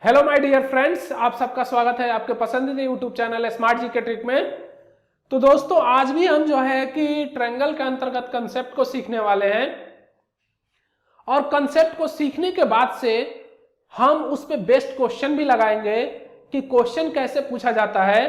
Hello my dear friends, आप सबका स्वागत है आपके पसंदीदा YouTube channel smart GK trick में। तो दोस्तों आज भी हम जो है कि ट्रायंगल के अंतर्गत कंसेप्ट को सीखने वाले हैं और कंसेप्ट को सीखने के बाद से हम उस पे बेस्ट क्वेश्चन भी लगाएंगे कि क्वेश्चन कैसे पूछा जाता है।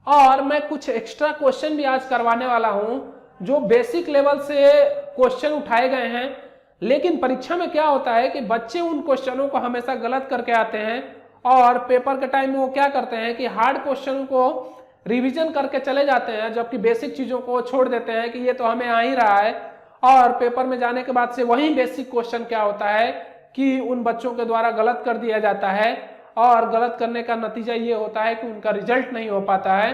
और मैं कुछ एक्स्ट्रा क्वेश्चन भी आज करवाने वाला हूं जो बेसिक लेवल से क्वेश्चन उठाए गए हैं, लेकिन परीक्षा में क्या होता है कि बच्चे उन क्वेश्चनों को हमेशा गलत करके आते हैं और पेपर के टाइम में वो क्या करते हैं कि हार्ड क्वेश्चन को रिवीजन करके चले जाते हैं, जबकि बेसिक चीजों को छोड़ देते हैं कि ये तो हमें आ ही रहा है। और पेपर में जाने के बाद से वही बेसिक क्वेश्चन क्या होता है कि उन बच्चों के द्वारा गलत कर दिया जाता है और गलत करने का नतीजा ये होता है कि उनका रिजल्ट नहीं हो पाता है।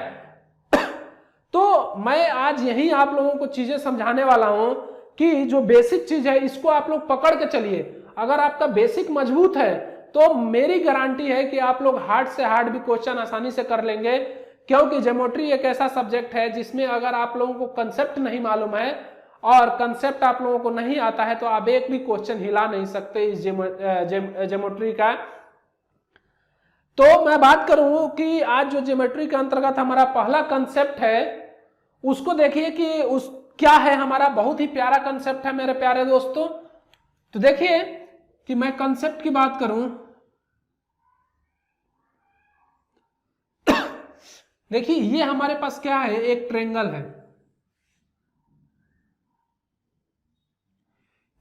तो मैं आज यही आप लोगों को चीजें समझाने वाला हूं कि जो बेसिक चीज है इसको आप लोग पकड़ के चलिए। अगर आपका बेसिक मजबूत है तो मेरी गारंटी है कि आप लोग हार्ड से हार्ड भी क्वेश्चन आसानी से कर लेंगे, क्योंकि ज्योमेट्री एक ऐसा सब्जेक्ट है जिसमें अगर आप लोगों को कंसेप्ट नहीं मालूम है और कंसेप्ट आप लोगों को नहीं आता है तो आप एक भी क्वेश्चन हिला नहीं सकते इस ज्योमेट्री का। तो मैं बात करूं कि आज जो ज्योमेट्री के अंतर्गत हमारा पहला कंसेप्ट है उसको देखिए कि उस क्या है। हमारा बहुत ही प्यारा कंसेप्ट है मेरे प्यारे दोस्तों। तो देखिए कि मैं कंसेप्ट की बात करूं, देखिए ये हमारे पास क्या है, एक ट्रायंगल है।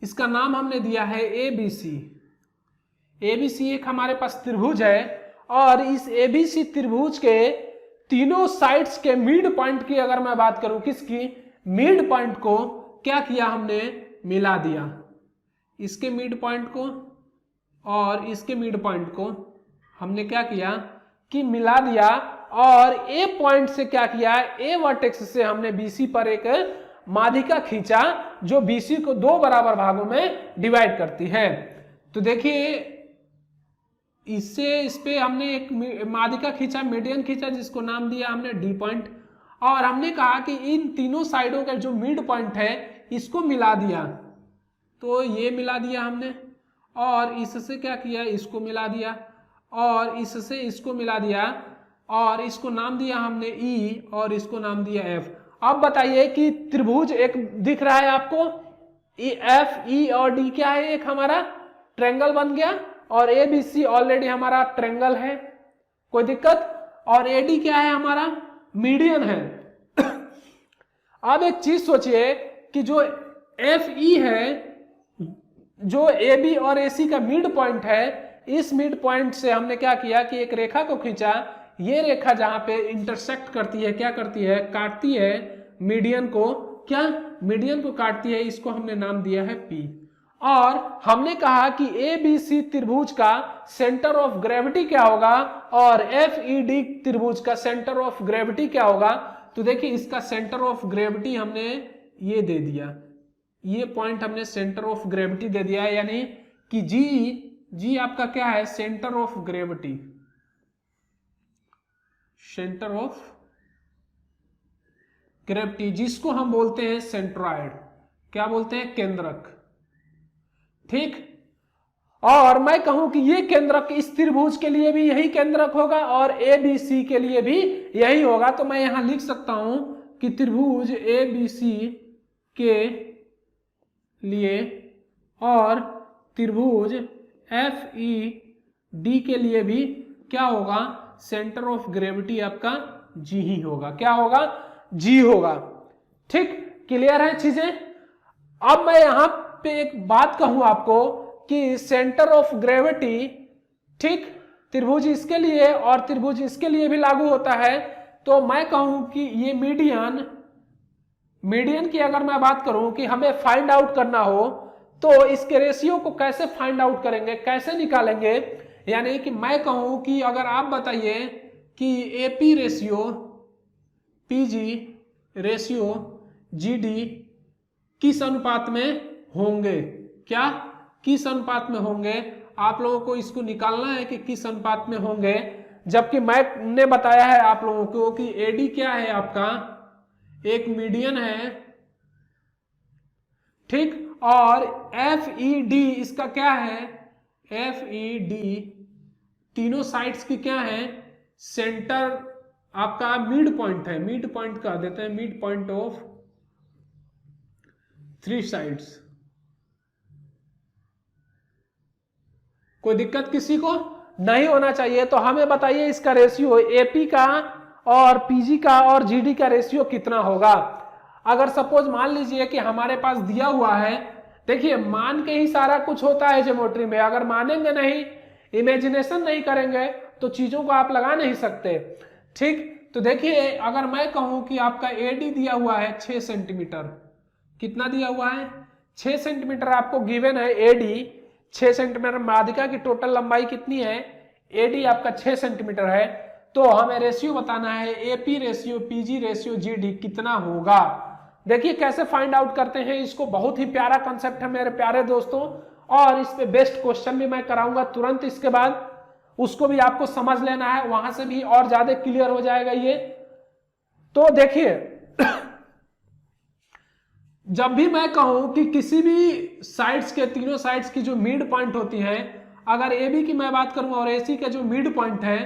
इसका नाम हमने दिया है एबीसी। एबीसी एक हमारे पास त्रिभुज है और इस एबीसी त्रिभुज के तीनों साइड्स के मिड पॉइंट की अगर मैं बात करूं, किसकी, मिड पॉइंट को क्या किया हमने, मिला दिया। इसके मिड पॉइंट को और इसके मिड पॉइंट को हमने क्या किया कि मिला दिया और ए पॉइंट से क्या किया, ए वर्टेक्स से हमने बीसी पर एक माध्यिका खींचा जो बीसी को दो बराबर भागों में डिवाइड करती है। तो देखिए इससे इस पे हमने एक माध्यिका खींचा, मीडियन खींचा, जिसको नाम दिया हमने डी पॉइंट। और हमने कहा कि इन तीनों साइडों का जो मिड पॉइंट है इसको मिला दिया। तो ये मिला दिया हमने और इससे क्या किया, इसको मिला दिया और इससे इसको मिला दिया और इसको नाम दिया हमने ई और इसको नाम दिया एफ। अब बताइए कि त्रिभुज एक दिख रहा है आपको, एफ ई और डी क्या है, एक हमारा ट्रायंगल बन गया और ए बी सी ऑलरेडी हमारा ट्रायंगल है, कोई दिक्कत। और एडी क्या है, हमारा मीडियन है। अब एक चीज सोचिए कि जो एफ ई है, जो ए बी और ए सी का मिड पॉइंट है, इस मिड पॉइंट से हमने क्या किया कि एक रेखा को खींचा। ये रेखा जहां पे इंटरसेक्ट करती है, क्या करती है, काटती है मीडियन को, क्या मीडियन को काटती है, इसको हमने नाम दिया है पी। और हमने कहा कि ए बी सी त्रिभुज का सेंटर ऑफ ग्रेविटी क्या होगा और एफ ई डी त्रिभुज का सेंटर ऑफ ग्रेविटी क्या होगा। तो देखिए इसका सेंटर ऑफ ग्रेविटी हमने ये दे दिया, ये पॉइंट हमने सेंटर ऑफ ग्रेविटी दे दिया है, यानी कि जी आपका क्या है, centre of gravity, centre of gravity, जिसको हम बोलते हैं सेंट्रॉइड, क्या बोलते हैं, केंद्रक, ठीक। और मैं कहूं कि ये केंद्रक इस त्रिभुज के लिए भी यही केंद्रक होगा और ए बी सी के लिए भी यही होगा। तो मैं यहां लिख सकता हूं कि त्रिभुज ए बी सी के लिए और त्रिभुज एफ ई डी के लिए भी क्या होगा, सेंटर ऑफ ग्रेविटी आपका जी ही होगा, क्या होगा, जी होगा, ठीक। क्लियर है चीजें। अब मैं यहां पे एक बात कहूं आपको कि सेंटर ऑफ ग्रेविटी, ठीक, त्रिभुज इसके लिए और त्रिभुज इसके लिए भी लागू होता है। तो मैं कहूं कि ये मीडियन की अगर मैं बात करूं कि हमें फाइंड आउट करना हो तो इसके रेशियो को कैसे फाइंड आउट करेंगे, कैसे निकालेंगे। यानी कि मैं कहूं कि अगर आप बताइए कि AP ratio, PG ratio, GD किस अनुपात में होंगे, क्या किस अनुपात में होंगे, आप लोगों को इसको निकालना है कि किस अनुपात में होंगे। जबकि मैंने बताया है आप लोगों को कि एडी क्या है, आपका एक मीडियन है, ठीक। और एफ ई डी इसका क्या है, एफ ई डी तीनों साइड्स की क्या है, सेंटर आपका मिड पॉइंट है, मिड पॉइंट कह देते हैं, mid point of three sides. कोई दिक्कत किसी को नहीं होना चाहिए। तो हमें बताइए इसका रेशियो एपी का और पीजी का और जीडी का रेशियो कितना होगा। अगर सपोज मान लीजिए कि हमारे पास दिया हुआ है, देखिए मान के ही सारा कुछ होता है ज्योमेट्री में, अगर मानेंगे नहीं, इमेजिनेशन नहीं करेंगे तो चीजों को आप लगा नहीं सकते। ठीक, तो देखिए अगर मैं कहूं कि आपका एडी दिया हुआ है 6 सेंटीमीटर, कितना दिया हुआ है, 6 सेंटीमीटर आपको गिवन है एडी 6 सेंटीमीटर, माध्यिका की टोटल लंबाई कितनी है, एडी आपका 6 सेंटीमीटर है, तो हमें रेशियो बताना है AP ratio PG ratio GD कितना होगा। देखिए कैसे फाइंड आउट करते हैं इसको, बहुत ही प्यारा कंसेप्ट है मेरे प्यारे दोस्तों, और इस पे बेस्ट क्वेश्चन भी मैं कराऊंगा तुरंत इसके बाद, उसको भी आपको समझ लेना है, वहां से भी और ज्यादा क्लियर हो जाएगा ये। तो देखिए जब भी मैं कहूं कि किसी भी साइड्स के, तीनों साइड्स की जो मिड पॉइंट होती है, अगर ए बी की मैं बात करूं और एसी का जो मिड पॉइंट है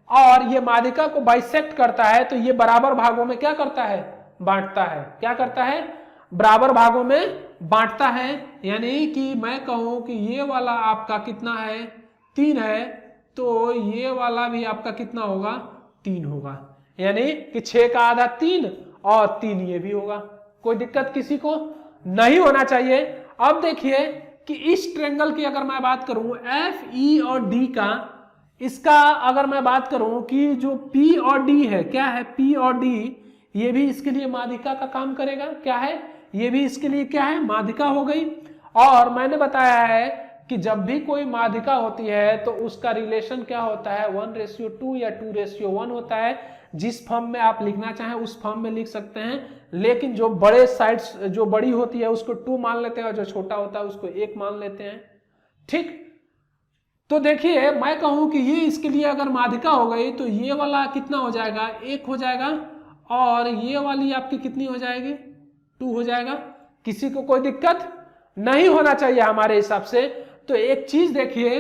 और ये माध्यिका को बाइसेक्ट करता है, तो ये बराबर भागों में क्या करता है, बांटता है। क्या करता है, बराबर भागों में बांटता है। यानी कि मैं कहूं कि ये वाला आपका कितना है, 3 है, तो ये वाला भी आपका कितना होगा, 3 होगा। यानी कि 6 का आधा 3 और 3 ये भी होगा। कोई दिक्कत किसी को नहीं होना चाहिए। अब देखिए कि इस ट्रायंगल की अगर मैं बात करूं एफ ई और डी का, इसका अगर मैं बात करूं कि जो पी और डी है, क्या है पी और डी, ये भी इसके लिए माध्यिका का काम करेगा। क्या है, ये भी इसके लिए क्या है, माध्यिका हो गई। और मैंने बताया है कि जब भी कोई माध्यिका होती है तो उसका रिलेशन क्या होता है, 1:2 या 2:1 होता है। जिस फॉर्म में आप लिखना चाहें उस फॉर्म में लिख सकते हैं, लेकिन जो बड़े साइड्स, जो बड़ी होती है उसको 2 मान लेते हैं और जो छोटा होता है उसको 1 मान लेते हैं। ठीक, तो देखिए मैं कहूं कि ये इसके लिए अगर माध्यिका हो गई तो ये वाला कितना हो जाएगा, 1 हो जाएगा, और ये वाली आपकी कितनी हो जाएगी, 2 हो जाएगा। किसी को कोई दिक्कत नहीं होना चाहिए हमारे हिसाब से। तो एक चीज देखिए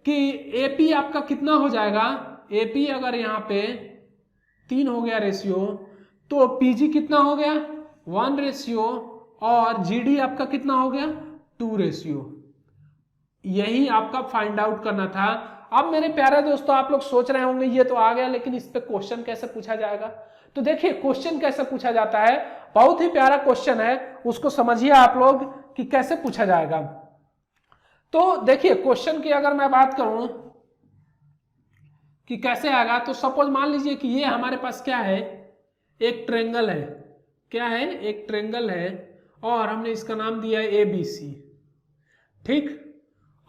कि एपी आपका कितना हो जाएगा, एपी अगर यहाँ पे 3 हो गया रेशियो, तो पीजी कितना हो गया, 1 रेशियो, और जीडी आपका कितना हो गया, 2 रेशियो। यही आपका फाइंड आउट करना था। अब मेरे प्यारे दोस्तों आप लोग सोच रहे होंगे ये तो आ गया, लेकिन इस पे क्वेश्चन कैसे पूछा जाएगा। तो देखिए क्वेश्चन कैसे पूछा जाता है, बहुत ही प्यारा क्वेश्चन है, उसको समझिए आप लोग कि कैसे पूछा जाएगा। तो देखिए क्वेश्चन की अगर मैं बात करूं कि कैसे आएगा, तो सपोज मान लीजिए कि ये हमारे पास क्या है, एक ट्रायंगल है। क्या है, एक ट्रायंगल है, और हमने इसका नाम दिया है ABC। ठीक,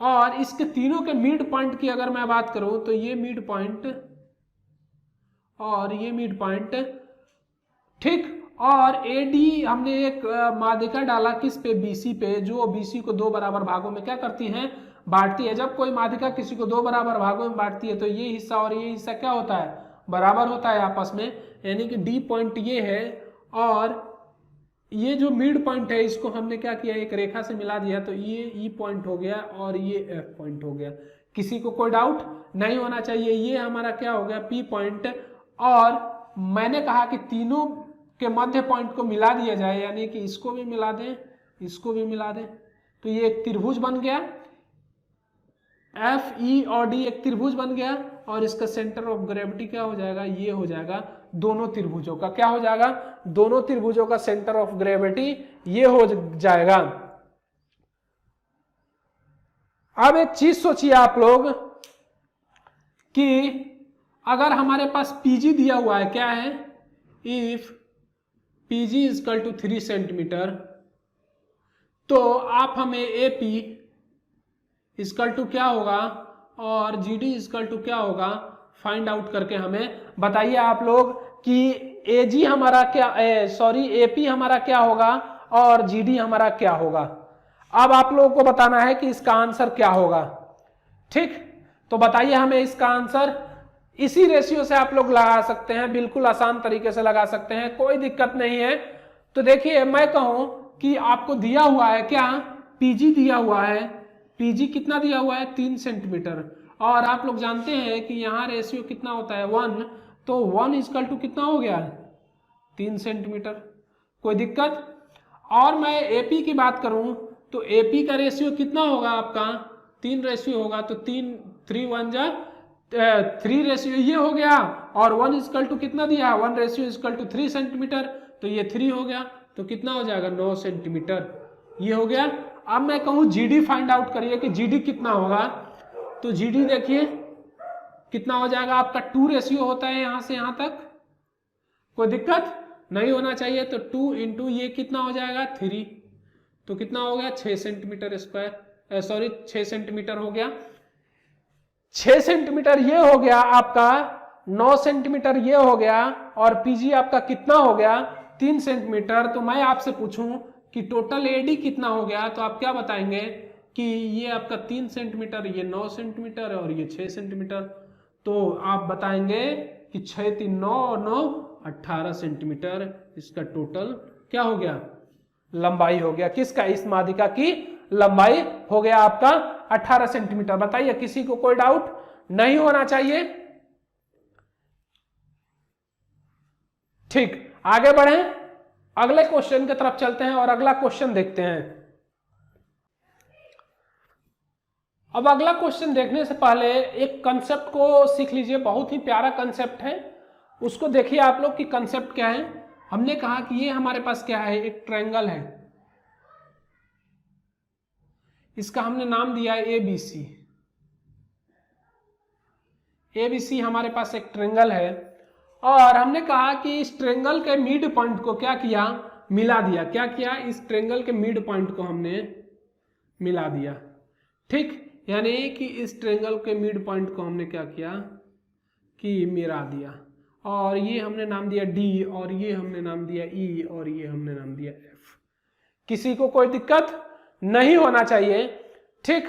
और इसके तीनों के मिड पॉइंट की अगर मैं बात करूं तो ये मिड पॉइंट और ये मिड पॉइंट, ठीक, और AD हमने एक माध्यिका डाला किस पे, BC पे, जो BC को 2 बराबर भागों में क्या करती है, बांटती है। जब कोई माध्यिका किसी को 2 बराबर भागों में बांटती है तो ये हिस्सा और ये हिस्सा क्या होता है, बराबर होता है आपस में। यानी कि D पॉइंट ये है, और ये जो मिड पॉइंट है इसको हमने क्या किया, एक रेखा से मिला दिया, तो ये E पॉइंट हो गया और ये F पॉइंट हो गया। किसी को कोई डाउट नहीं होना चाहिए। ये हमारा क्या हो गया, P पॉइंट, और मैंने कहा कि तीनों के मध्य पॉइंट को मिला दिया जाए, यानी कि इसको भी मिला दें, इसको भी मिला दें, तो ये एक त्रिभुज बन गया। F E और D एक त्रिभुज बन गया, और इसका सेंटर ऑफ ग्रेविटी क्या हो जाएगा, ये हो जाएगा दोनों त्रिभुजों का, क्या हो जाएगा, दोनों त्रिभुजों का सेंटर ऑफ ग्रेविटी ये हो जाएगा। अब एक चीज सोचिए आप लोग कि अगर हमारे पास PG दिया हुआ है, क्या है, if PG equal to 3 centimetre, तो आप हमें AP इक्वल टू क्या होगा और GD इक्वल टू क्या होगा फाइंड आउट करके हमें बताइए आप लोग कि AG हमारा क्या, AP हमारा क्या होगा और GD हमारा क्या होगा। अब आप लोगों को बताना है कि इसका आंसर क्या होगा। ठीक, तो बताइए हमें इसका आंसर। इसी रेशियो से आप लोग लगा सकते हैं, बिल्कुल आसान तरीके से लगा सकते हैं, कोई दिक्कत नहीं है। तो देखिए मैं कहूं कि आपको दिया हुआ है क्या, PG दिया हुआ है, PG कितना दिया हुआ है, 3 सेंटीमीटर, और आप लोग जानते हैं कि यहाँ रेशियो कितना होता है 1, तो 1 इक्वल टू कितना हो गया 3 सेंटीमीटर। कोई दिक्कत? और मैं एपी की बात करूं तो एपी का रेशियो कितना होगा आपका 3 रेशियो होगा, तो 3 1 जा 3 रेशियो ये हो गया, और 1 इक्वल टू कितना दिया 1 रेशियो इक्वल टू 3 सेंटीमीटर, तो ये 3 हो गया, तो कितना हो जाएगा 9 सेंटीमीटर, ये हो गया। अब मैं कहूँ जीडी फाइंड आउट करिए कि जीडी कितना होगा, तो जीडी देखिए कितना हो जाएगा आपका 2 रेशियो होता है यहां से यहां तक, कोई दिक्कत नहीं होना चाहिए, तो 2 इंटू ये कितना हो जाएगा 3, तो कितना हो गया 6 सेंटीमीटर स्क्वायर, सॉरी 6 सेंटीमीटर हो गया। 6 सेंटीमीटर ये हो गया आपका, 9 सेंटीमीटर ये हो गया, और पीजी आपका कितना हो गया 3 सेंटीमीटर। तो मैं आपसे पूछूं कि टोटल एडी कितना हो गया, तो आप क्या बताएंगे कि ये आपका 3 सेंटीमीटर, ये 9 सेंटीमीटर और ये 6 सेंटीमीटर, तो आप बताएंगे कि 6 3 9 और 9 18 सेंटीमीटर इसका टोटल क्या हो गया लंबाई हो गया। किसका? इस मादिका की लंबाई हो गया आपका 18 सेंटीमीटर। बताइए किसी को कोई डाउट नहीं होना चाहिए। ठीक, आगे बढ़े, अगले क्वेश्चन की तरफ चलते हैं और अगला क्वेश्चन देखते हैं। अब अगला क्वेश्चन देखने से पहले एक कंसेप्ट को सीख लीजिए, बहुत ही प्यारा कंसेप्ट है, उसको देखिए आप लोग कि कंसेप्ट क्या है। हमने कहा कि ये हमारे पास क्या है, एक ट्रायंगल है, इसका हमने नाम दिया है एबीसी। एबीसी हमारे पास एक ट्रायंगल है, और हमने कहा कि इस ट्रायंगल के मिड पॉइंट को क्या किया, मिला दिया। क्या किया? इस ट्रायंगल के मिड पॉइंट को हमने मिला दिया। ठीक, यानी कि इस ट्रायंगल के मिड पॉइंट को हमने क्या किया कि मिला दिया, और ये हमने नाम दिया डी, और ये हमने नाम दिया ई, और ये हमने नाम दिया एफ। किसी को कोई दिक्कत नहीं होना चाहिए। ठीक,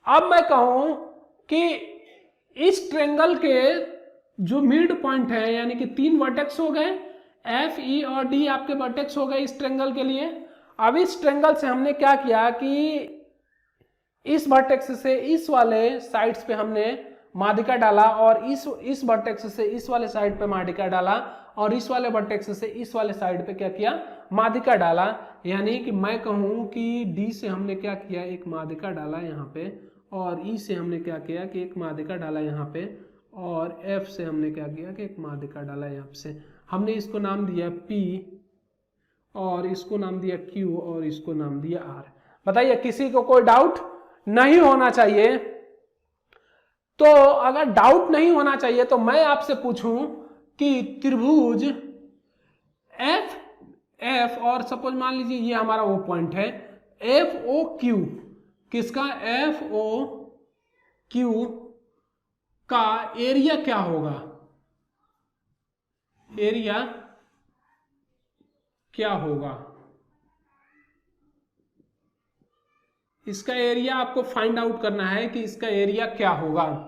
अब मैं कहूं कि इस ट्रायंगल के जो मिड पॉइंट है, यानी कि 3 वर्टेक्स हो गए, एफ ई और डी आपके वर्टेक्स हो गए इस ट्रायंगल के लिए। अब इस ट्रायंगल से हमने क्या किया कि इस वर्टेक्स से इस वाले साइड्स पे हमने माध्यिका डाला, और इस वर्टेक्स से इस वाले साइड पे माध्यिका डाला, और इस वाले वर्टेक्स से इस वाले साइड पे क्या किया माध्यिका डाला। यानी कि मैं कहूं कि डी से हमने क्या किया, एक माध्यिका डाला यहाँ पे, और ई से हमने क्या किया कि एक माध्यिका डाला यहाँ पे, और एफ से हमने क्या किया कि एक माध्यिका डाला यहाँ से। हमने इसको नाम दिया पी, और इसको नाम दिया क्यू, और इसको नाम दिया आर। बताइए किसी को कोई डाउट नहीं होना चाहिए। तो अगर डाउट नहीं होना चाहिए तो मैं आपसे पूछूं कि त्रिभुज एफ और सपोज मान लीजिए ये हमारा वो पॉइंट है एफ ओ क्यू, किसका एफ ओ क्यू का एरिया क्या होगा, एरिया क्या होगा, इसका एरिया आपको फाइंड आउट करना है कि इसका एरिया क्या होगा।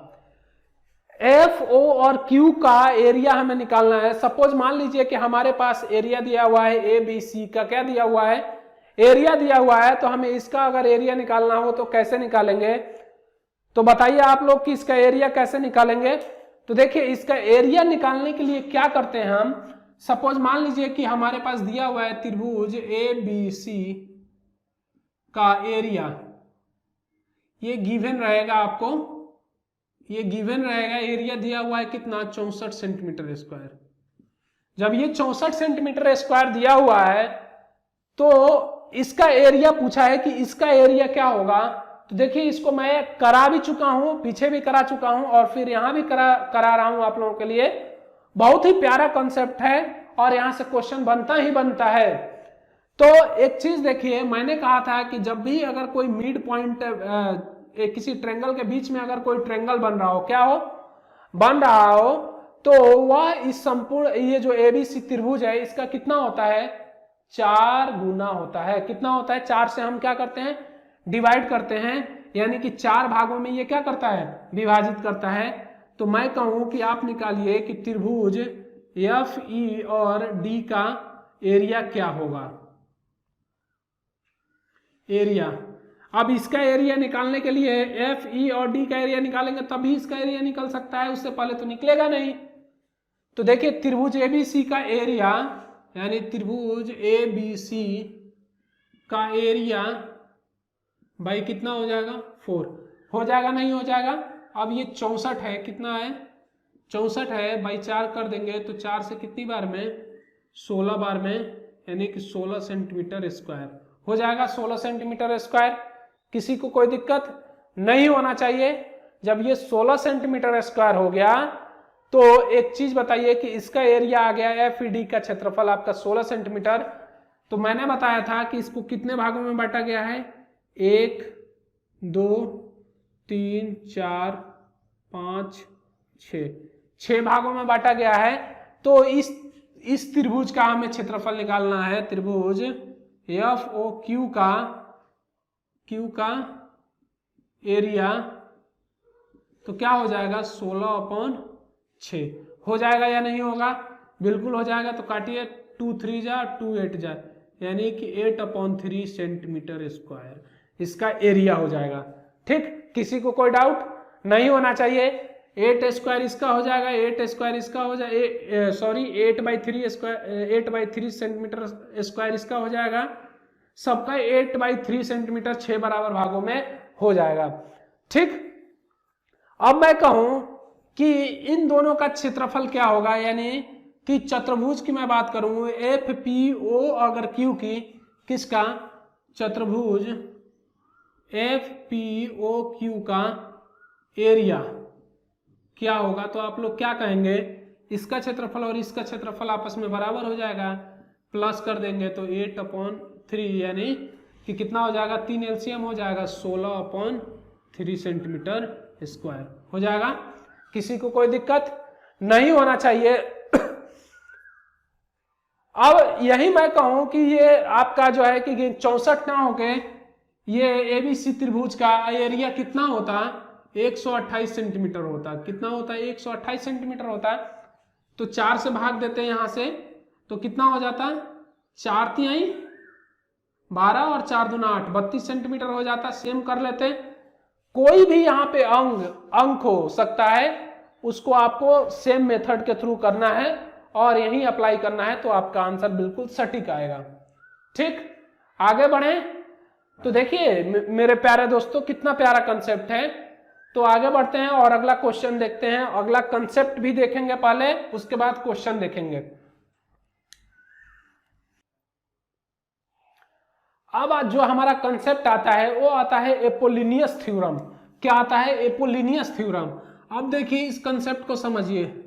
एफ ओ और क्यू का एरिया हमें निकालना है। सपोज मान लीजिए कि हमारे पास एरिया दिया हुआ है ए बी सी का, क्या दिया हुआ है, एरिया दिया हुआ है। तो हमें इसका अगर एरिया निकालना हो तो कैसे निकालेंगे, तो बताइए आप लोग कि इसका एरिया कैसे निकालेंगे। तो देखिए इसका एरिया निकालने के लिए क्या करते हैं हम, सपोज मान लीजिए कि हमारे पास दिया हुआ है त्रिभुज ए बी सी का एरिया, ये गिवन रहेगा आपको, ये गिवन रहेगा, एरिया दिया हुआ है कितना 64 सेंटीमीटर स्क्वायर। जब ये 64 सेंटीमीटर स्क्वायर दिया हुआ है तो इसका एरिया पूछा है कि इसका एरिया क्या होगा। तो देखिए इसको मैं करा भी चुका हूं, पीछे भी करा चुका हूं, और फिर यहां भी करा रहा हूं आप लोगों के लिए। बहुत ही प्यारा कॉन्सेप्ट है और यहां से क्वेश्चन बनता ही बनता है। तो एक चीज देखिए, मैंने कहा था कि जब भी अगर कोई मिड पॉइंट किसी ट्रायंगल के बीच में अगर कोई ट्रायंगल बन रहा हो, क्या हो बन रहा हो, तो वह इस संपूर्ण ये जो एबीसी त्रिभुज है इसका कितना होता है 4 गुना होता है। कितना होता है 4 से हम क्या करते हैं डिवाइड करते हैं, यानी कि 4 भागों में ये क्या करता है विभाजित करता है। तो मैं कहूं कि आप निकालिए कि त्रिभुज एफ ई और डी का एरिया क्या होगा, एरिया। अब इसका एरिया निकालने के लिए एफ ई और डी का एरिया निकालेंगे तभी इसका एरिया निकल सकता है, उससे पहले तो निकलेगा नहीं। तो देखिए त्रिभुज एबीसी का एरिया, यानी त्रिभुज एबीसी का एरिया भाई कितना हो जाएगा 4 हो जाएगा, नहीं हो जाएगा। अब ये 64 है, कितना है 64 है, बाई 4 कर देंगे तो 4 से कितनी बार में 16 बार में, यानी कि 16 सेंटीमीटर स्क्वायर हो जाएगा। 16 सेंटीमीटर स्क्वायर, किसी को कोई दिक्कत नहीं होना चाहिए। जब ये 16 सेंटीमीटर स्क्वायर हो गया तो एक चीज बताइए कि इसका एरिया आ गया एफ ई डी का क्षेत्रफल आपका 16 सेंटीमीटर। तो मैंने बताया था कि इसको कितने भागों में बांटा गया है, 1 2 3 4 5 6 भागों में बांटा गया है। तो इस त्रिभुज का हमें क्षेत्रफल निकालना है, त्रिभुज एफ ओ क्यू का एरिया, तो क्या हो जाएगा 16/6 हो जाएगा या नहीं होगा, बिल्कुल हो जाएगा। तो काटिए 2 3 जा 2 8 जा, यानी कि 8/3 सेंटीमीटर स्क्वायर इसका एरिया हो जाएगा। ठीक, किसी को कोई डाउट नहीं होना चाहिए। 8 स्क्वायर इसका हो जाएगा, 8 स्क्वायर इसका हो जाएगा, सॉरी 8/3 सेंटीमीटर स्क्वायर इसका हो जाएगा। सबका 8/3 सेंटीमीटर 6 बराबर भागों में हो जाएगा। ठीक, अब मैं कहूं कि इन दोनों का क्षेत्रफल क्या होगा, यानी कि चतुर्भुज की मैं बात करूं एफ पी ओ अगर क्यू की, किसका चतुर्भुज एफ पी ओ क्यू का एरिया क्या होगा, तो आप लोग क्या कहेंगे, इसका क्षेत्रफल और इसका क्षेत्रफल आपस में बराबर हो जाएगा, प्लस कर देंगे तो 8/3 यानी कि कितना हो जाएगा, 3 एलसीएम हो जाएगा 16/3 सेंटीमीटर स्क्वायर हो जाएगा। किसी को कोई दिक्कत नहीं होना चाहिए। अब यही मैं कहूं कि ये आपका जो है कि 64 ना होके ये एबीसी त्रिभुज का एरिया कितना होता, 128 सेंटीमीटर होता। कितना होता है, 128 सेंटीमीटर होता। तो 4 से भाग देते हैं यहां से, तो कितना हो जाता, 4 तिहाई 12 और 4 दूना 8, 32 सेंटीमीटर हो जाता। सेम कर लेते हैं, कोई भी यहाँ पे अंक हो सकता है, उसको आपको सेम मेथड के थ्रू करना है और यही अप्लाई करना है, तो आपका आंसर बिल्कुल सटीक आएगा। ठीक, आगे बढ़े तो देखिए मेरे प्यारे दोस्तों कितना प्यारा कंसेप्ट है। तो आगे बढ़ते हैं और अगला क्वेश्चन देखते हैं। अगला कंसेप्ट भी देखेंगे पहले, उसके बाद क्वेश्चन देखेंगे। अब जो हमारा कंसेप्ट आता है वो आता है एपोलिनियस थ्योरम। क्या आता है, एपोलिनियस थ्योरम। अब देखिए इस कंसेप्ट को समझिए।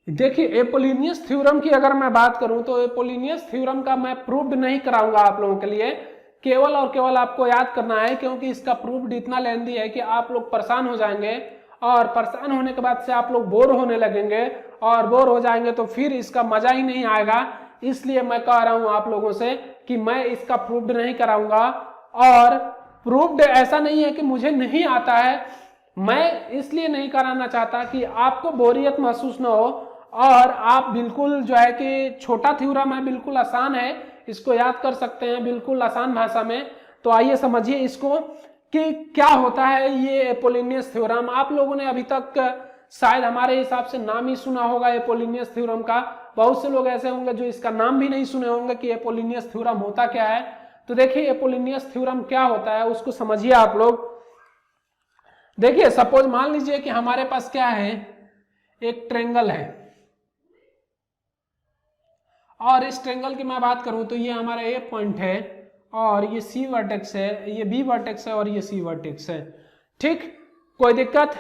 देखिए एपोलिनियस थ्योरम की अगर मैं बात करूं तो एपोलिनियस थ्योरम का मैं प्रूव्ड नहीं कराऊंगा आप लोगों के लिए, केवल और केवल आपको याद करना है, क्योंकि इसका प्रूव्ड इतना लेंदी है कि आप लोग परेशान हो जाएंगे और परेशान होने के बाद से आप लोग बोर होने लगेंगे और बोर हो जाएंगे तो फिर इसका मजा ही नहीं आएगा। इसलिए मैं कह रहा हूं आप लोगों से कि मैं इसका प्रूव्ड नहीं कराऊंगा। और प्रूव्ड ऐसा नहीं है कि मुझे नहीं आता है, मैं इसलिए नहीं कराना चाहता कि आपको बोरियत महसूस ना हो और आप बिल्कुल जो है कि छोटा थ्योरम है, बिल्कुल आसान है, इसको याद कर सकते हैं बिल्कुल आसान भाषा में। तो आइए समझिए इसको कि क्या होता है ये एपोलिनियस थ्योरम। आप लोगों ने अभी तक शायद हमारे हिसाब से नाम ही सुना होगा एपोलिनियस थ्योरम का। बहुत से लोग ऐसे होंगे जो इसका नाम भी नहीं सुने होंगे कि एपोलिनियस थ्योरम होता क्या है। तो देखिए एपोलिनियस थ्योरम क्या होता है उसको समझिए आप लोग। देखिए सपोज मान लीजिए कि हमारे पास क्या है, एक ट्रेंगल है और इस ट्रेंगल की मैं बात करूं तो ये हमारा ए पॉइंट है और ये सी वर्टेक्स है, ये बी वर्टेक्स है और ये सी वर्टेक्स है। ठीक, कोई दिक्कत।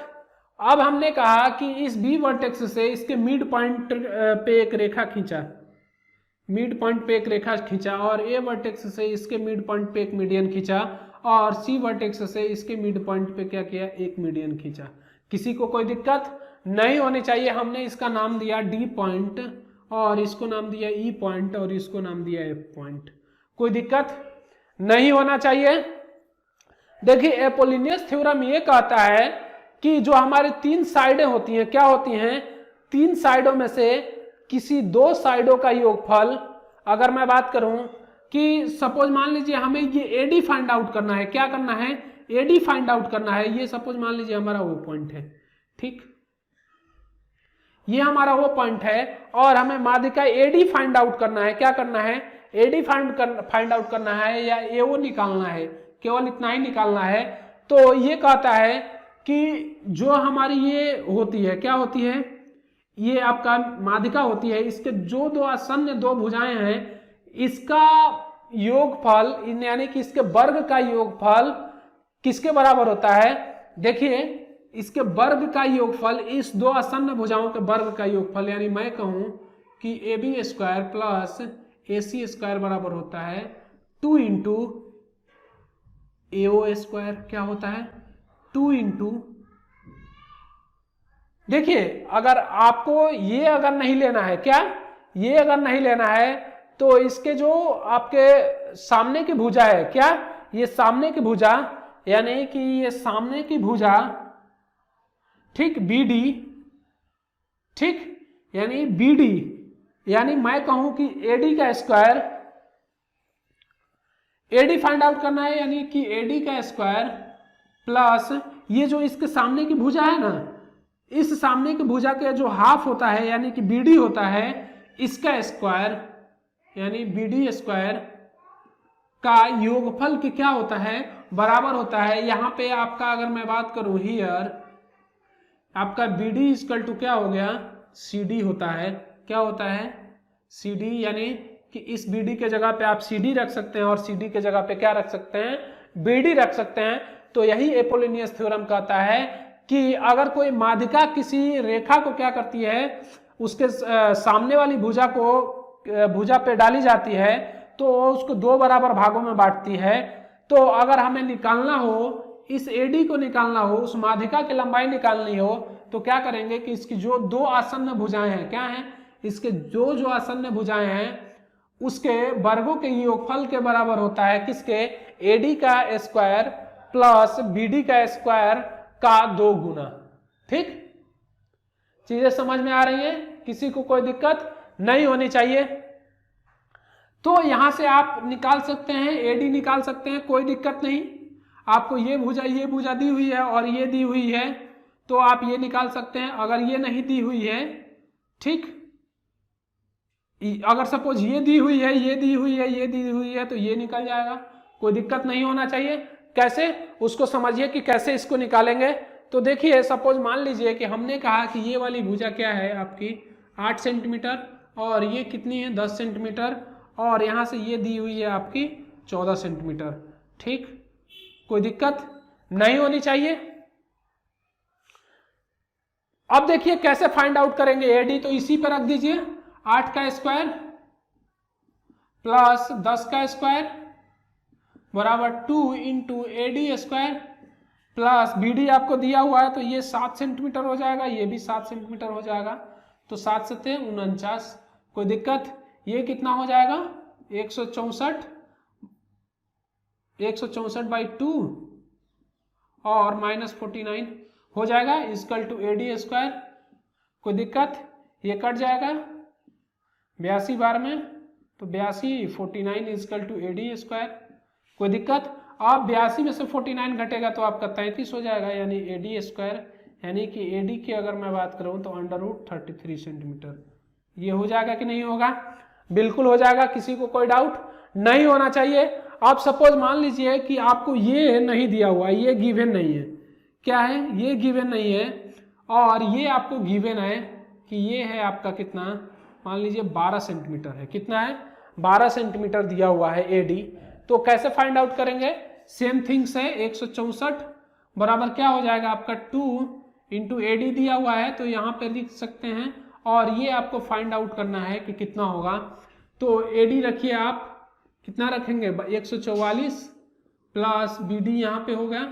अब हमने कहा कि इस बी वर्टेक्स से इसके मिड पॉइंट पे एक रेखा खींचा, मिड पॉइंट पे एक रेखा खींचा और ए वर्टेक्स से इसके मिड पॉइंट पे एक मीडियन खींचा और सी वर्टेक्स से इसके मिड पॉइंट पे क्या किया, एक मीडियन खींचा। किसी को कोई दिक्कत नहीं होनी चाहिए। हमने इसका नाम दिया डी पॉइंट और इसको नाम दिया ई पॉइंट और इसको नाम दिया एफ पॉइंट। कोई दिक्कत नहीं होना चाहिए। देखिए एपोलिनियस थ्योरम ये कहता है कि जो हमारी तीन साइडें होती हैं क्या होती हैं, तीन साइडों में से किसी दो साइडों का योगफल, अगर मैं बात करूं कि सपोज मान लीजिए हमें ये एडी फाइंड आउट करना है, क्या करना है, एडी फाइंड आउट करना है, ये सपोज मान लीजिए हमारा वो पॉइंट है, ठीक, ये हमारा वो पॉइंट है और हमें माध्यिका एडी फाइंड आउट करना है, क्या करना है, एडी फाइंड आउट करना है या एओ निकालना है, केवल इतना ही निकालना है। तो ये कहता है कि जो हमारी ये होती है, क्या होती है, ये आपका माध्यिका होती है, इसके जो दो आसन्न दो भुजाएं हैं, इसका योगफल यानी कि इसके वर्ग का योगफल किसके बराबर होता है, देखिए इसके वर्ग का योगफल इस दो आसन्न भुजाओं के वर्ग का योगफल, यानी मैं कहूं कि A B square plus A C square बराबर होता है 2 इंटू एओ स्क्वायर, क्या होता है 2 इंटू, देखिए अगर आपको ये अगर नहीं लेना है, क्या ये अगर नहीं लेना है तो इसके जो आपके सामने की भुजा है, क्या ये सामने की भुजा, यानी कि ये सामने की भुजा, ठीक, बीडी, ठीक, यानी बीडी, यानी मैं कहूं कि एडी का स्क्वायर, एडी फाइंड आउट करना है, यानी कि एडी का स्क्वायर प्लस ये जो इसके सामने की भुजा है ना, इस सामने की भुजा के जो हाफ होता है यानी कि बीडी होता है, इसका स्क्वायर यानी बीडी स्क्वायर का योगफल के क्या होता है, बराबर होता है। यहां पे आपका अगर मैं बात करूं हियर, आपका बीडी इक्वल टू क्या हो गया, सीडी होता है, क्या होता है, सीडी, यानी कि इस बीडी के जगह पे आप सीडी रख सकते हैं और सीडी के जगह पे क्या रख सकते हैं, बीडी रख सकते हैं। तो यही एपोलिनियस थ्योरम कहता है कि अगर कोई माध्यिका किसी रेखा को क्या करती है, उसके सामने वाली भुजा को भुजा पे डाली जाती है तो उसको दो बराबर भागों में बांटती है। तो अगर हमें निकालना हो, इस एडी को निकालना हो, उस माध्यिका की लंबाई निकालनी हो, तो क्या करेंगे कि इसकी जो दो आसन्न भुजाएं हैं, क्या हैं, इसके जो आसन्न भुजाएं हैं उसके वर्गों के योगफल के बराबर होता है किसके, एडी का स्क्वायर प्लस बीडी का स्क्वायर का 2 गुना। ठीक, चीजें समझ में आ रही हैं, किसी को कोई दिक्कत नहीं होनी चाहिए। तो यहां से आप निकाल सकते हैं, एडी निकाल सकते हैं, कोई दिक्कत नहीं। आपको ये भुजा दी हुई है और ये दी हुई है तो आप ये निकाल सकते हैं। अगर ये नहीं दी हुई है, ठीक, अगर सपोज ये दी हुई है, ये दी हुई है, ये दी हुई है, तो ये निकल जाएगा, कोई दिक्कत नहीं होना चाहिए। कैसे, उसको समझिए कि कैसे इसको निकालेंगे। तो देखिए सपोज मान लीजिए कि हमने कहा कि ये वाली भुजा क्या है आपकी 8 सेंटीमीटर और ये कितनी है 10 सेंटीमीटर और यहाँ से ये दी हुई है आपकी 14 सेंटीमीटर। ठीक, कोई दिक्कत नहीं होनी चाहिए। अब देखिए कैसे फाइंड आउट करेंगे एडी, तो इसी पर रख दीजिए 8 का स्क्वायर प्लस 10 का स्क्वायर बराबर 2 into AD square plus BD आपको दिया हुआ है तो ये 7 सेंटीमीटर हो जाएगा, ये भी 7 सेंटीमीटर हो जाएगा, तो 7 7 49, कोई दिक्कत। ये कितना हो जाएगा 164 बाई 2 और माइनस 49 हो जाएगा इक्वल टू एडी स्क्वायर, कोई दिक्कत। ये कट जाएगा 82 बार में, तो 82 49 इक्वल टू एडी स्क्वायर, कोई दिक्कत। अब 82 में से 49 घटेगा तो आपका 33 हो जाएगा यानी एडी स्क्वायर, यानी कि एडी की अगर मैं बात करूं तो √33 सेंटीमीटर। ये हो जाएगा कि नहीं होगा, बिल्कुल हो जाएगा, किसी को कोई डाउट नहीं होना चाहिए। आप सपोज मान लीजिए कि आपको ये नहीं दिया हुआ, ये गिवन नहीं है, क्या है, ये गिवन नहीं है और ये आपको गिवन है कि ये है आपका कितना, मान लीजिए 12 सेंटीमीटर है, कितना है 12 सेंटीमीटर दिया हुआ है एडी। तो कैसे फाइंड आउट करेंगे, सेम थिंग्स है, 164 बराबर क्या हो जाएगा आपका 2 इंटू एडी दिया हुआ है तो यहाँ पे लिख सकते हैं और ये आपको फाइंड आउट करना है कि कितना होगा। तो एडी रखिए आप, कितना रखेंगे 144 प्लस बीडी यहाँ पे हो गया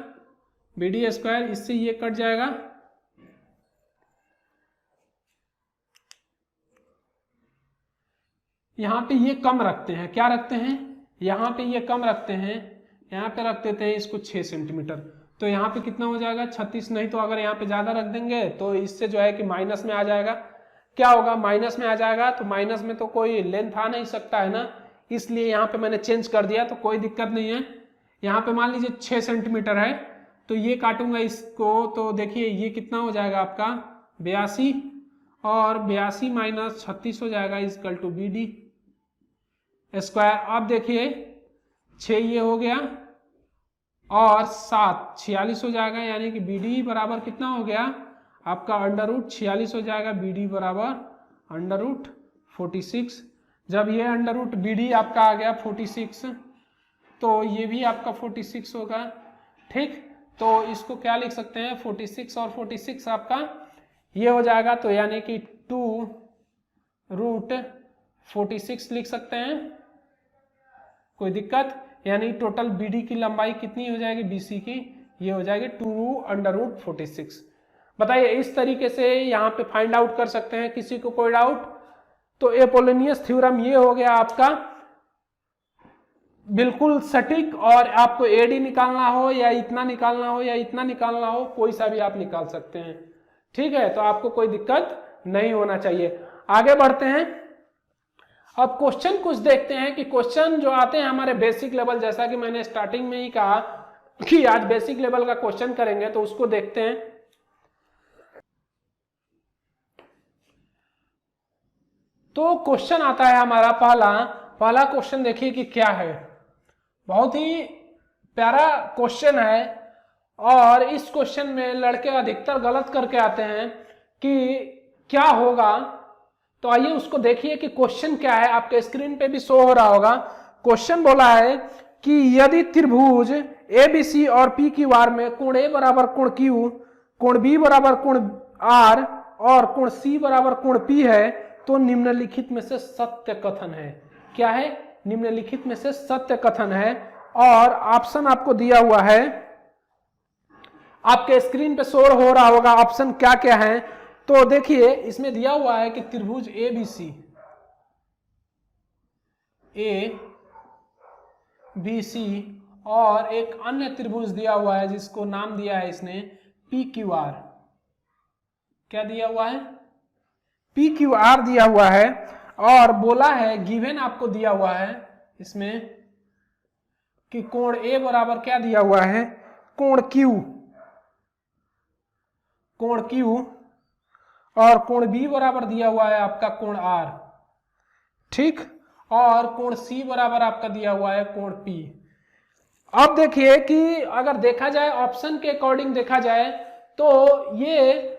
बीडी स्क्वायर, इससे ये कट जाएगा, यहाँ पे ये कम रखते हैं, क्या रखते हैं, यहाँ पे ये कम रखते हैं, यहाँ पे रख देते हैं इसको 6 सेंटीमीटर। तो यहाँ पे कितना हो जाएगा 36, नहीं तो अगर यहाँ पे ज्यादा रख देंगे तो इससे जो है कि माइनस में आ जाएगा। क्या होगा, माइनस में आ जाएगा, तो माइनस में तो कोई लेंथ आ नहीं सकता है ना, इसलिए यहाँ पे मैंने चेंज कर दिया, तो कोई दिक्कत नहीं है। यहाँ पे मान लीजिए 6 सेंटीमीटर है, तो ये काटूंगा इसको, तो देखिए ये कितना हो जाएगा आपका 82, और 82 माइनस 36 हो जाएगा इक्वल टू BD स्क्वायर। अब देखिए 6 ये हो गया और 7 46 हो जाएगा, यानी कि BD बराबर कितना हो गया आपका √46 हो जाएगा, BD बराबर √46। जब ये √BD आपका आ गया 46, तो ये भी आपका 46 होगा। ठीक, तो इसको क्या लिख सकते हैं 46 और 46 आपका ये हो जाएगा, तो यानी कि 2√46 लिख सकते हैं, कोई दिक्कत। यानी टोटल BD की लंबाई कितनी हो जाएगी BC की, ये हो जाएगी 2√46। बताइए इस तरीके से यहाँ पे फाइंड आउट कर सकते हैं। किसी को कोई डाउट? तो एपोलोनियस थ्योरम ये हो गया आपका बिल्कुल सटीक, और आपको AD निकालना हो या इतना निकालना हो या इतना निकालना हो, कोई सा भी आप निकाल सकते हैं। ठीक है, तो आपको कोई दिक्कत नहीं होना चाहिए। आगे बढ़ते हैं, अब क्वेश्चन कुछ देखते हैं कि क्वेश्चन जो आते हैं हमारे बेसिक लेवल, जैसा कि मैंने स्टार्टिंग में ही कहा कि आज बेसिक लेवल का क्वेश्चन करेंगे, तो उसको देखते हैं। तो क्वेश्चन आता है हमारा पहला क्वेश्चन, देखिए कि क्या है। बहुत ही प्यारा क्वेश्चन है, और इस क्वेश्चन में लड़के अधिकतर गलत करके आते हैं कि क्या होगा। तो आइए उसको देखिए कि क्वेश्चन क्या है, आपके स्क्रीन पे भी शो हो रहा होगा। क्वेश्चन बोला है कि यदि त्रिभुज ABC और PQR में कोण A बराबर कोण Q, कोण B बराबर कोण R और कोण C बराबर कोण P है, तो निम्नलिखित में से सत्य कथन है। क्या है? निम्नलिखित में से सत्य कथन है, और ऑप्शन आपको दिया हुआ है, आपके स्क्रीन पे शो हो रहा होगा ऑप्शन क्या क्या है। तो देखिए इसमें दिया हुआ है कि त्रिभुज ABC और एक अन्य त्रिभुज दिया हुआ है जिसको नाम दिया है इसने PQR। क्या दिया हुआ है? PQR दिया हुआ है, और बोला है गिवन आपको दिया हुआ है इसमें कि कोण A बराबर क्या दिया हुआ है, कोण Q, और कोण B बराबर दिया हुआ है आपका कोण R। ठीक, और कोण C बराबर आपका दिया हुआ है कोण P। अब देखिए कि अगर देखा जाए ऑप्शन के अकॉर्डिंग देखा जाए, तो ये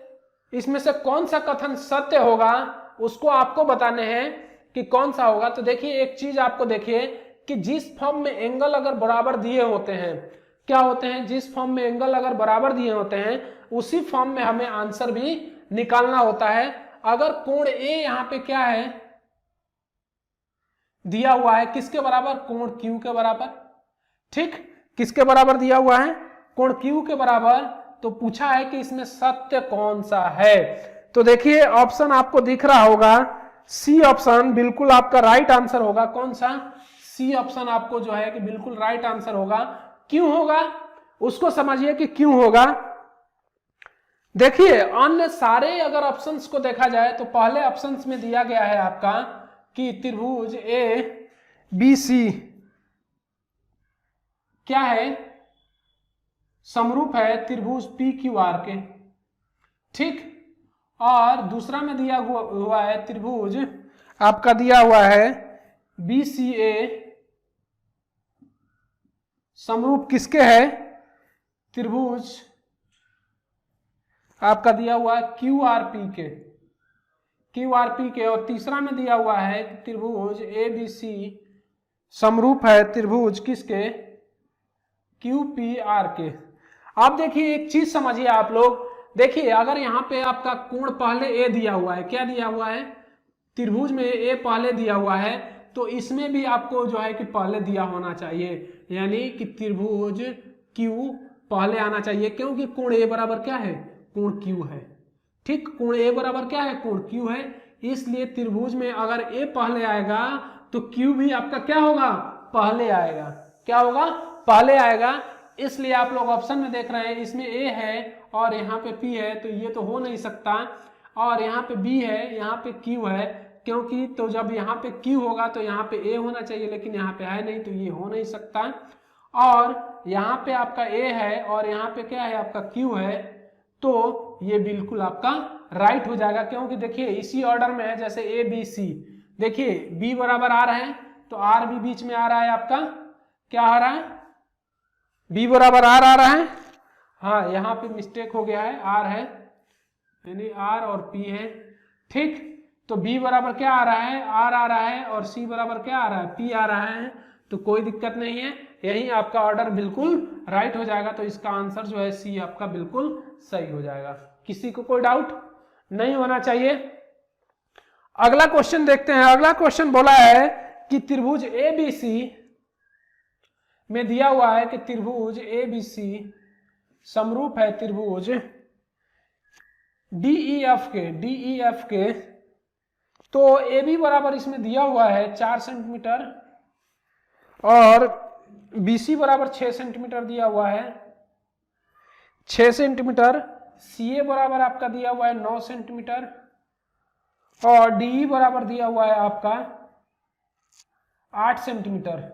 इसमें से कौन सा कथन सत्य होगा उसको आपको बताने हैं कि कौन सा होगा। तो देखिए एक चीज आपको देखिए कि जिस फॉर्म में एंगल अगर बराबर दिए होते हैं, क्या होते हैं, जिस फॉर्म में एंगल अगर बराबर दिए होते हैं उसी फॉर्म में हमें आंसर भी निकालना होता है। अगर कोण A यहाँ पे क्या है दिया हुआ है, किसके बराबर, कोण Q के बराबर। ठीक, किसके बराबर दिया हुआ है, कोण Q के बराबर। तो पूछा है कि इसमें सत्य कौन सा है। तो देखिए ऑप्शन आपको दिख रहा होगा, C ऑप्शन बिल्कुल आपका राइट आंसर होगा। कौन सा? C ऑप्शन आपको जो है कि बिल्कुल राइट आंसर होगा। क्यों होगा उसको समझिए कि क्यों होगा। देखिए अन्य सारे अगर ऑप्शंस को देखा जाए तो पहले ऑप्शंस में दिया गया है आपका कि त्रिभुज ABC क्या है, समरूप है त्रिभुज PQR के। ठीक, और दूसरा में दिया हुआ है त्रिभुज आपका दिया हुआ है BCA समरूप किसके है, त्रिभुज आपका दिया हुआ है QRP के। और तीसरा में दिया हुआ है कि त्रिभुज ABC समरूप है त्रिभुज किसके, QPR के। अब देखिए एक चीज समझिए आप लोग, देखिए अगर यहाँ पे आपका कोण पहले A दिया हुआ है, क्या दिया हुआ है, त्रिभुज में A पहले दिया हुआ है, तो इसमें भी आपको जो है कि पहले दिया होना चाहिए, यानी कि त्रिभुज Q पहले आना चाहिए, क्योंकि कोण A बराबर क्या है, कोण Q है। ठीक, कोण A बराबर क्या है, कोण Q है। इसलिए त्रिभुज में अगर A पहले आएगा तो Q भी आपका क्या होगा, पहले आएगा। क्या होगा, पहले आएगा। इसलिए आप लोग ऑप्शन में देख रहे हैं इसमें ए है और यहाँ पे पी है, तो ये तो हो नहीं सकता। और यहाँ पे बी है, यहाँ पे क्यू है, क्योंकि तो जब यहाँ पे क्यू होगा तो यहाँ पे ए होना चाहिए, लेकिन यहाँ पे है नहीं, तो ये हो नहीं सकता। और यहाँ पे आपका ए है और यहाँ पे क्या है आपका क्यू है, तो ये बिल्कुल आपका राइट हो जाएगा, क्योंकि देखिए इसी ऑर्डर में है, जैसे ए बी सी, देखिए बी बराबर आर है तो आर भी बीच में आ रहा है, आपका क्या आ रहा है, बी बराबर आर आ रहा है। हाँ, यहाँ पे मिस्टेक हो गया है, आर है, यानी आर और पी है, ठीक। तो बी बराबर क्या आ रहा है, आर आ रहा है, और सी बराबर क्या आ रहा है, पी आ रहा है, तो कोई दिक्कत नहीं है, यही आपका ऑर्डर बिल्कुल राइट हो जाएगा। तो इसका आंसर जो है सी आपका बिल्कुल सही हो जाएगा। किसी को कोई डाउट नहीं होना चाहिए। अगला क्वेश्चन देखते हैं। अगला क्वेश्चन बोला है कि त्रिभुज एबीसी में दिया हुआ है कि त्रिभुज एबीसी समरूप है त्रिभुज डीईएफ के, तो ए बी बराबर इसमें दिया हुआ है 4 सेंटीमीटर और BC बराबर 6 सेंटीमीटर दिया हुआ है, 6 सेंटीमीटर। CA बराबर आपका दिया हुआ है 9 सेंटीमीटर और DE बराबर दिया हुआ है आपका 8 सेंटीमीटर।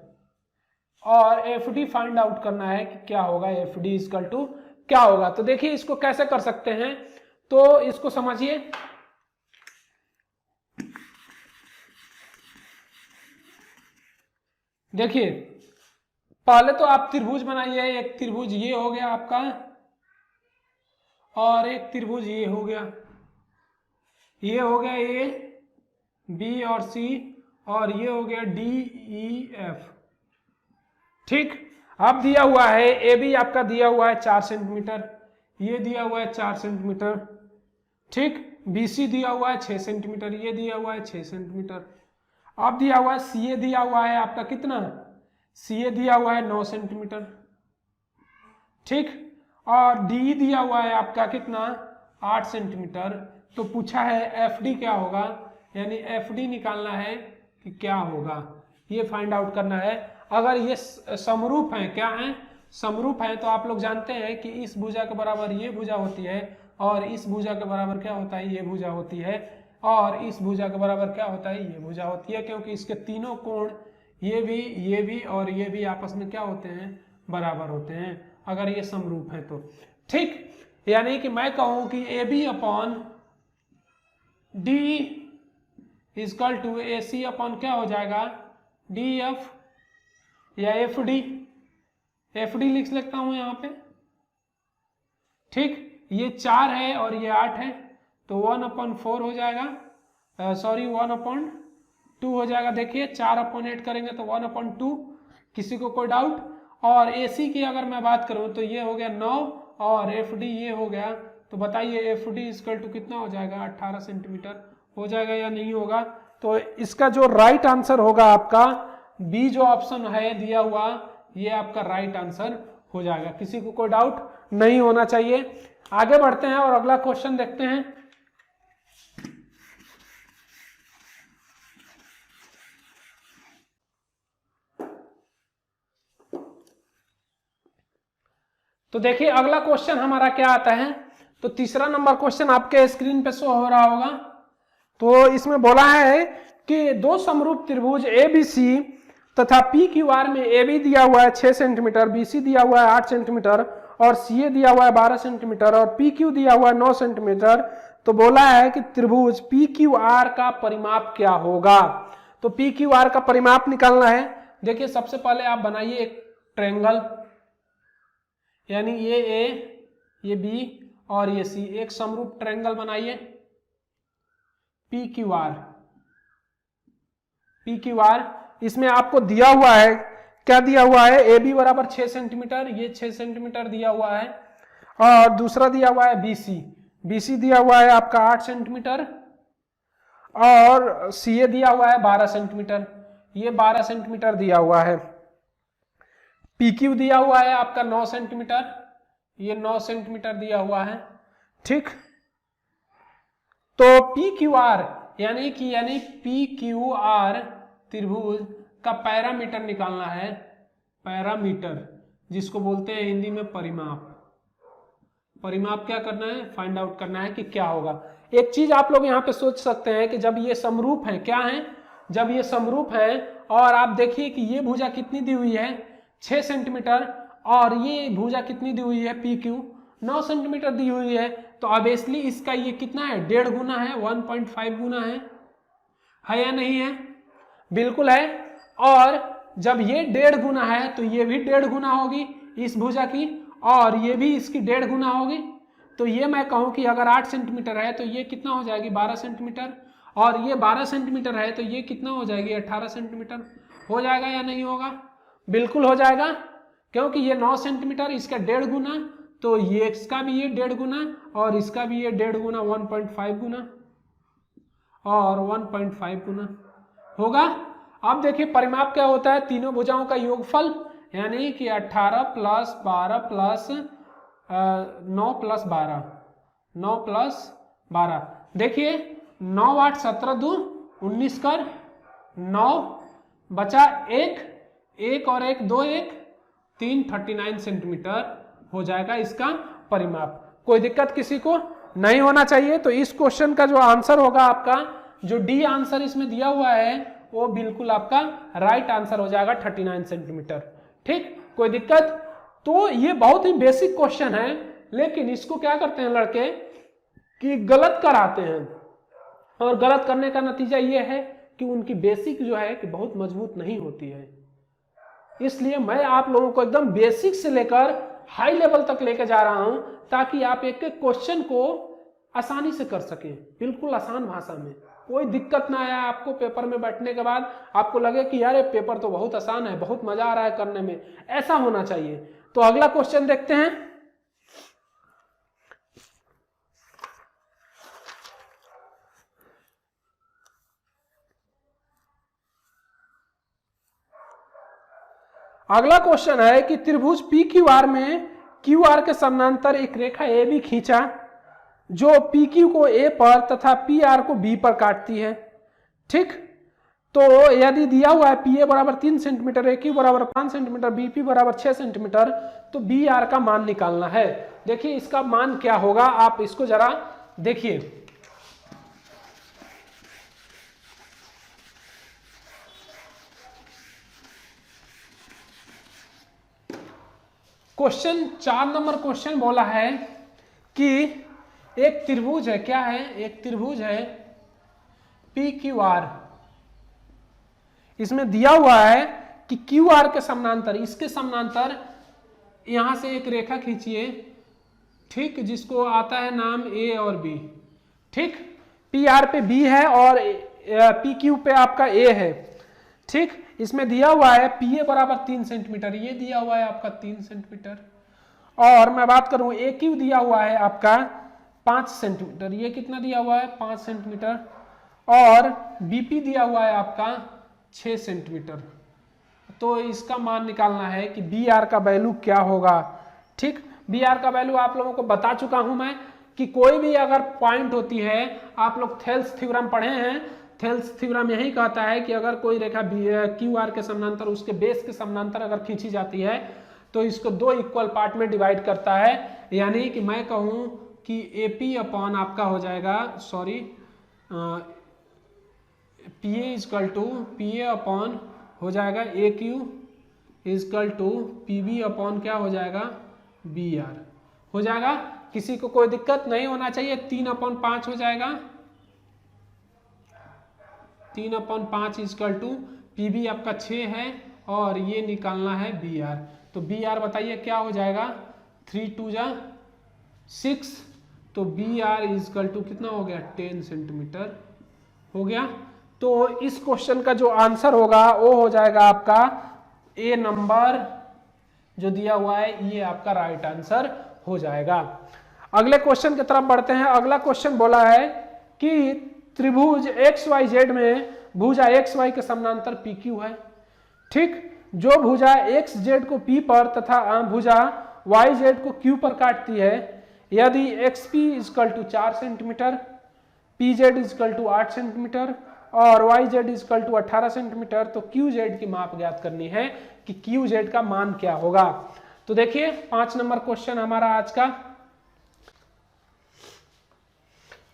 और FD फाइंड आउट करना है कि क्या होगा, FD इक्वल टू क्या होगा। तो देखिए इसको कैसे कर सकते हैं, तो इसको समझिए। देखिए पहले तो आप त्रिभुज बनाइए, एक त्रिभुज ये हो गया आपका और एक त्रिभुज ये हो गया, ये हो गया ए बी और सी, और ये हो गया डी ई एफ, ठीक। अब दिया हुआ है ए बी आपका दिया हुआ है 4 सेंटीमीटर, ये दिया हुआ है 4 सेंटीमीटर, ठीक। BC दिया हुआ है 6 सेंटीमीटर, ये दिया हुआ है 6 सेंटीमीटर। अब दिया हुआ है CA दिया हुआ है आपका कितना, CA दिया हुआ है 9 सेंटीमीटर, ठीक। और DE दिया हुआ है आपका कितना 8 सेंटीमीटर। तो पूछा है FD क्या होगा, यानी FD निकालना है कि क्या होगा, ये फाइंड आउट करना है। अगर ये समरूप है, क्या है, समरूप है, तो आप लोग जानते हैं कि इस भुजा के बराबर ये भुजा होती है और इस भुजा के बराबर क्या होता है, ये भुजा होती है, और इस भुजा के बराबर क्या होता है, ये भुजा होती है, क्योंकि इसके तीनों कोण ये भी और ये भी आपस में क्या होते हैं, बराबर होते हैं, अगर ये समरूप है तो, ठीक। यानी कि मैं कहूं कि A B upon D equal to A C upon क्या हो जाएगा, डी एफ या एफ डी लिख लेता हूं यहां पे, ठीक। ये 4 है और ये 8 है, तो 1/4 हो जाएगा, सॉरी 1/2 हो जाएगा। देखिए 4/8 करेंगे तो 1/2। किसी को कोई डाउट। और AC की अगर मैं बात करूं तो ये हो गया 9 और FD ये हो गया, तो बताइए FD इक्वल टू कितना हो जाएगा, 18 सेंटीमीटर हो जाएगा या नहीं होगा। तो इसका जो राइट आंसर होगा आपका बी जो ऑप्शन है दिया हुआ, ये आपका राइट आंसर हो जाएगा। किसी को कोई डाउट नहीं होना चाहिए। आगे बढ़ते हैं और अगला क्वेश्चन देखते हैं। तो देखिए अगला क्वेश्चन हमारा क्या आता है, तो तीसरा नंबर क्वेश्चन आपके स्क्रीन पे शो हो रहा होगा। तो इसमें बोला है कि दो समरूप त्रिभुज ABC तथा PQR में AB दिया हुआ है 6 सेंटीमीटर, BC दिया हुआ है 8 सेंटीमीटर और CA दिया हुआ है 12 सेंटीमीटर और PQ दिया हुआ है 9 सेंटीमीटर। तो बोला है कि त्रिभुज PQR का परिमाप क्या होगा। तो PQR का परिमाप निकालना है। देखिए सबसे पहले आप बनाइए एक ट्रायंगल, यानी ये A, ये B और ये C, एक समरूप ट्रायंगल बनाइए PQR। इसमें आपको दिया हुआ है, क्या दिया हुआ है, AB बराबर 6 सेंटीमीटर, ये 6 सेंटीमीटर दिया हुआ है, और दूसरा दिया हुआ है BC दिया हुआ है आपका 8 सेंटीमीटर और CA दिया हुआ है 12 सेंटीमीटर, ये 12 सेंटीमीटर दिया हुआ है। PQ दिया हुआ है आपका 9 सेंटीमीटर, ये 9 सेंटीमीटर दिया हुआ है, ठीक। तो PQR यानी PQR त्रिभुज का पैरामीटर निकालना है, पैरामीटर जिसको बोलते हैं हिंदी में परिमाप। परिमाप क्या करना है, फाइंड आउट करना है कि क्या होगा। एक चीज आप लोग यहाँ पे सोच सकते हैं कि जब ये समरूप है, क्या है, जब ये समरूप है और आप देखिए कि ये भुजा कितनी दी हुई है 6 सेंटीमीटर और ये भुजा कितनी दी हुई है PQ 9 सेंटीमीटर दी हुई है, तो ऑब्वियसली इसका ये कितना है 1.5 गुना है, 1.5 गुना है या नहीं है, बिल्कुल है। और जब ये 1.5 गुना है तो ये भी 1.5 गुना होगी इस भुजा की और ये भी इसकी 1.5 गुना होगी। तो ये मैं कहूं कि अगर 8 सेंटीमीटर है तो ये कितना हो जाएगी 12 सेंटीमीटर और ये 12 सेंटीमीटर है तो ये कितना हो जाएगी 18 सेंटीमीटर। हो जाएगा या नहीं होगा, बिल्कुल हो जाएगा, क्योंकि ये 9 सेंटीमीटर इसका 1.5 गुना, तो ये इसका भी ये 1.5 गुना और इसका भी ये 1.5 गुना 1.5 गुना और 1.5 गुना होगा। अब देखिए परिमाप क्या होता है, तीनों भुजाओं का योगफल, यानी कि 18 प्लस 12 प्लस 9 प्लस 12, 9 प्लस 12, देखिए 9 8 17 2 19 कर 9 बचा 1 और 1 2 1 3 39 सेंटीमीटर हो जाएगा इसका परिमाप। कोई दिक्कत किसी को नहीं होना चाहिए। तो इस क्वेश्चन का जो आंसर होगा आपका, जो डी आंसर इसमें दिया हुआ है वो बिल्कुल आपका राइट आंसर हो जाएगा 39 सेंटीमीटर। ठीक, कोई दिक्कत। तो ये बहुत ही बेसिक क्वेश्चन है, लेकिन इसको क्या करते हैं लड़के कि गलत कराते हैं और गलत करने का नतीजा ये है कि उनकी बेसिक जो है कि बहुत मजबूत नहीं होती है। इसलिए मैं आप लोगों को एकदम बेसिक से लेकर हाई लेवल तक लेकर जा रहा हूं ताकि आप एक एक क्वेश्चन को आसानी से कर सकें, बिल्कुल आसान भाषा में, कोई दिक्कत ना आया आपको। पेपर में बैठने के बाद आपको लगे कि यार ये पेपर तो बहुत आसान है, बहुत मजा आ रहा है करने में, ऐसा होना चाहिए। तो अगला क्वेश्चन देखते हैं। अगला क्वेश्चन है कि त्रिभुज PQR में QR के समानांतर एक रेखा AB खींचा जो PQ को A पर तथा PR को B पर काटती है। ठीक, तो यदि दिया हुआ है PA बराबर 3 सेंटीमीटर, AQ बराबर 5 सेंटीमीटर, BP बराबर 6 सेंटीमीटर, तो BR का मान निकालना है। देखिए इसका मान क्या होगा, आप इसको जरा देखिए। क्वेश्चन 4 नंबर क्वेश्चन बोला है कि एक त्रिभुज है, क्या है, एक त्रिभुज है PQR, इसमें दिया हुआ है कि QR के समानांतर, इसके समानांतर यहां से एक रेखा खींचिए, ठीक, जिसको आता है नाम A और B। ठीक, PR पे B है और PQ पे आपका A है। ठीक, इसमें दिया हुआ है PA बराबर 3 सेंटीमीटर, ये दिया हुआ है आपका 3 सेंटीमीटर, और मैं बात करूं AQ दिया हुआ है आपका 5 सेंटीमीटर, ये कितना दिया हुआ है 5 सेंटीमीटर, और BP दिया हुआ है आपका 6 सेंटीमीटर। तो इसका मान निकालना है कि BR का वैल्यू क्या होगा। ठीक, BR का वैल्यू आप लोगों को बता चुका हूं मैं कि कोई भी अगर पॉइंट होती है, आप लोग थेल्स थ्योरम पढ़े हैं, थेल्स थ्योरम यही कहता है कि अगर कोई रेखा QR के समानांतर उसके बेस के समानांतर अगर खींची जाती है तो इसको 2 इक्वल पार्ट में डिवाइड करता है। यानी कि मैं कहूं कि AP अपॉन आपका हो जाएगा, sorry, PA equal to PA upon हो जाएगा AQ equal to PB upon क्या हो जाएगा BR हो जाएगा। किसी को कोई दिक्कत नहीं होना चाहिए। 3/5 हो जाएगा, 3/5 इजकल टू PB आपका 6 है और ये निकालना है BR। तो BR बताइए क्या हो जाएगा, 3 2 जा 6, तो BR इजकल टू कितना हो गया 10 सेंटीमीटर हो गया। तो इस क्वेश्चन का जो आंसर होगा वो हो जाएगा आपका A नंबर जो दिया हुआ है, ये आपका राइट आंसर हो जाएगा। अगले क्वेश्चन की तरफ बढ़ते हैं। अगला क्वेश्चन बोला है कि त्रिभुज XYZ में भुजा XY के समानांतर PQ है। ठीक, जो भुजा XZ को P पर तथा भुजा YZ को Q पर काटती है, यदि XP equal to 4 centimetre, PZ equal to 8 centimetre और YZ इजकल टू 18 सेंटीमीटर, तो QZ की माप ज्ञात करनी है कि QZ का मान क्या होगा। तो देखिए 5 नंबर क्वेश्चन हमारा आज का।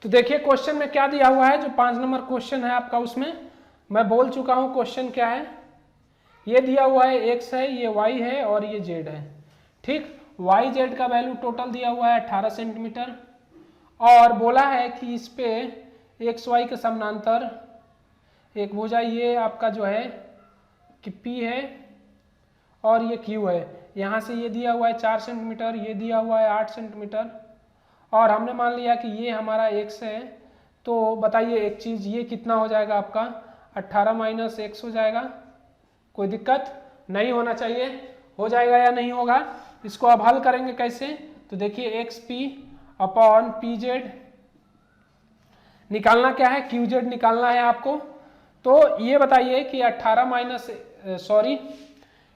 तो देखिए क्वेश्चन में क्या दिया हुआ है, जो 5 नंबर क्वेश्चन है आपका, उसमें मैं बोल चुका हूं क्वेश्चन क्या है। ये दिया हुआ है x है, ये y है और ये z है। ठीक, y z का वैल्यू टोटल दिया हुआ है 18 सेंटीमीटर और बोला है कि इस पे एक्स वाई के समानांतर एक भुजा ये आपका जो है कि P है और ये Q है। यहाँ से ये दिया हुआ है 4 सेंटीमीटर, ये दिया हुआ है 8 सेंटीमीटर और हमने मान लिया कि ये हमारा x है। तो बताइए एक चीज़, ये कितना हो जाएगा आपका 18 माइनस x हो जाएगा। कोई दिक्कत नहीं होना चाहिए, हो जाएगा या नहीं होगा। इसको अब हल करेंगे कैसे, तो देखिए XP अपॉन PZ निकालना क्या है, QZ निकालना है आपको। तो ये बताइए कि 18 माइनस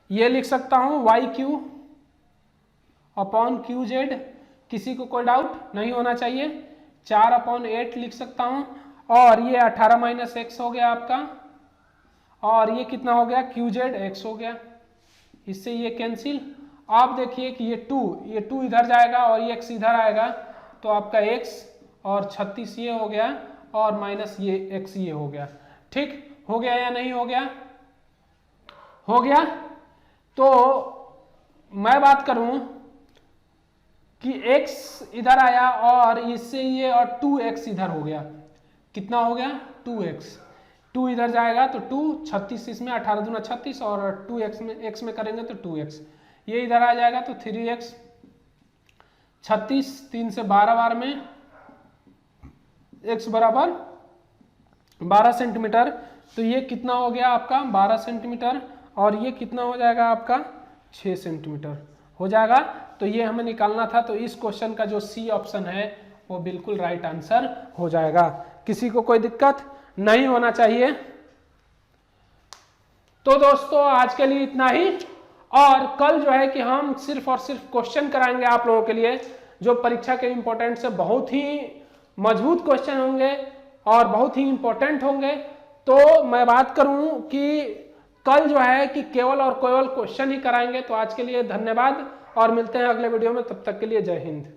ये लिख सकता हूँ YQ अपॉन QZ, किसी को कोई डाउट नहीं होना चाहिए। 4/8 लिख सकता हूँ और ये 18 माइनस x हो गया आपका और ये कितना हो गया QZ x हो गया। इससे ये कैंसिल। आप देखिए कि ये 2 इधर जाएगा और ये x इधर आएगा, तो आपका x और 36 ये हो गया और माइनस ये x ये हो गया। ठीक, हो गया या नहीं हो गया, हो गया। तो मैं बात करूं कि x इधर आया और इससे ये और 2x इधर हो गया, कितना हो गया 2x। 2 इधर जाएगा तो 2, 36 इसमें, 18 दूना 36 और 2x में x में करेंगे तो 2x, ये इधर आ जाएगा तो 3x। 36 3 से 12 बार में x बराबर 12 सेंटीमीटर, तो ये कितना हो गया आपका 12 सेंटीमीटर और ये कितना हो जाएगा आपका 6 सेंटीमीटर हो जाएगा। तो ये हमें निकालना था, तो इस क्वेश्चन का जो सी ऑप्शन है वो बिल्कुल राइट आंसर हो जाएगा। किसी को कोई दिक्कत नहीं होना चाहिए। तो दोस्तों आज के लिए इतना ही, और कल जो है कि हम सिर्फ और सिर्फ क्वेश्चन कराएंगे आप लोगों के लिए, जो परीक्षा के इंपॉर्टेंट से बहुत ही मजबूत क्वेश्चन होंगे और बहुत ही इंपॉर्टेंट होंगे। तो मैं बात करूं कि कल जो है कि केवल और केवल क्वेश्चन ही कराएंगे। तो आज के लिए धन्यवाद और मिलते हैं अगले वीडियो में, तब तक के लिए जय हिंद।